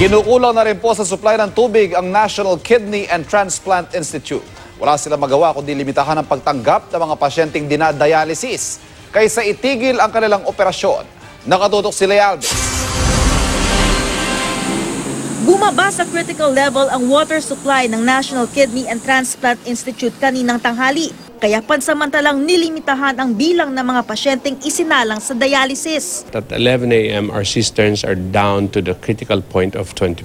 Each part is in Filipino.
Kinukulang na rin po sa supply ng tubig ang National Kidney and Transplant Institute. Wala silang magawa kundi limitahan ang pagtanggap ng mga pasyenteng dinadialysis kaysa itigil ang kanilang operasyon. Nakatutok si Lea Alves. Bumaba sa critical level ang water supply ng National Kidney and Transplant Institute kaninang tanghali. Kaya pansamantalang nilimitahan ang bilang ng mga pasyenteng isinalang sa dialysis. At 11 a.m., our cisterns are down to the critical point of 20%.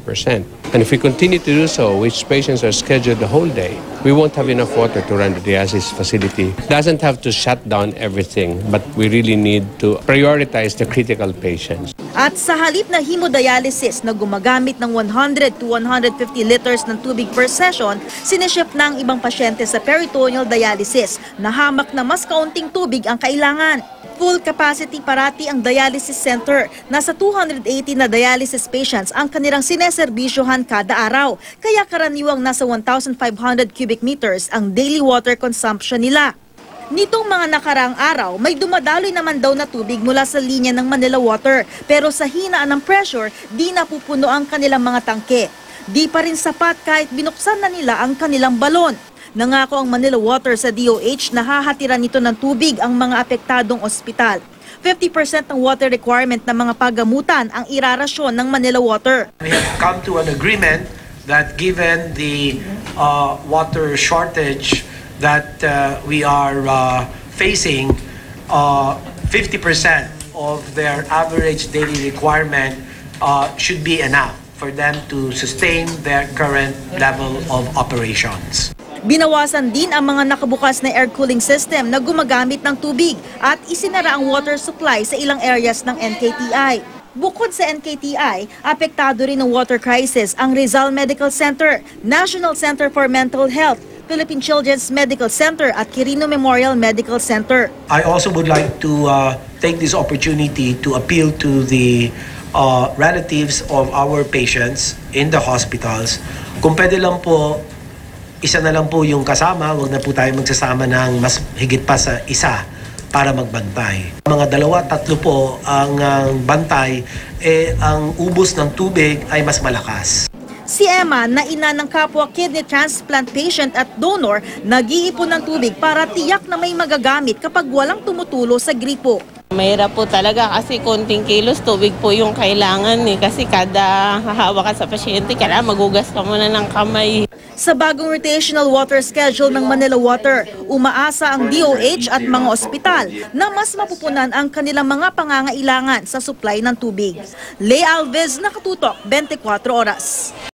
And if we continue to do so, which patients are scheduled the whole day, we won't have enough water to run the dialysis facility. It doesn't have to shut down everything, but we really need to prioritize the critical patients. At sa halip na hemodialysis na gumagamit ng 100 to 150 liters ng tubig per session, siniship na ang ibang pasyente sa peritoneal dialysis na hamak na mas kaunting tubig ang kailangan. Full capacity parati ang dialysis center. Nasa 280 na dialysis patients ang kanilang sineserbisyohan kada araw. Kaya karaniwang nasa 1,500 cubic meters ang daily water consumption nila. Nitong mga nakaraang araw, may dumadaloy naman daw na tubig mula sa linya ng Manila Water. Pero sa hinaan ng pressure, di napupuno ang kanilang mga tangke. Di pa rin sapat kahit binuksan na nila ang kanilang balon. Nangako ang Manila Water sa DOH na hahatiran nito ng tubig ang mga apektadong ospital. 50% ng water requirement ng mga pagamutan ang irarasyon ng Manila Water. We have come to an agreement that given the water shortage that we are facing, 50% of their average daily requirement should be enough for them to sustain their current level of operations. Binawasan din ang mga nakabukas na air cooling system na gumagamit ng tubig at isinara ang water supply sa ilang areas ng NKTI. Bukod sa NKTI, apektado rin ng water crisis ang Rizal Medical Center, National Center for Mental Health, Philippine Children's Medical Center at Quirino Memorial Medical Center. I also would like to take this opportunity to appeal to the relatives of our patients in the hospitals. Kung pwede lang po, isa na lang po yung kasama, huwag na po tayo magsasama ng mas higit pa sa isa para magbantay. Mga 2-3 po ang bantay, ang ubos ng tubig ay mas malakas. Si Emma, na ina ng kapwa kidney transplant patient at donor, nag-iipon ng tubig para tiyak na may magagamit kapag walang tumutulo sa gripo. Mahirap po talaga kasi konting kilos tubig po yung kailangan kasi kada hahawak ka sa pasyente, kailangan magugas ka muna ng kamay. Sa bagong rotational water schedule ng Manila Water, umaasa ang DOH at mga ospital na mas mapupunan ang kanilang mga pangangailangan sa supply ng tubig. Lea Alves, Nakatutok, 24 Oras.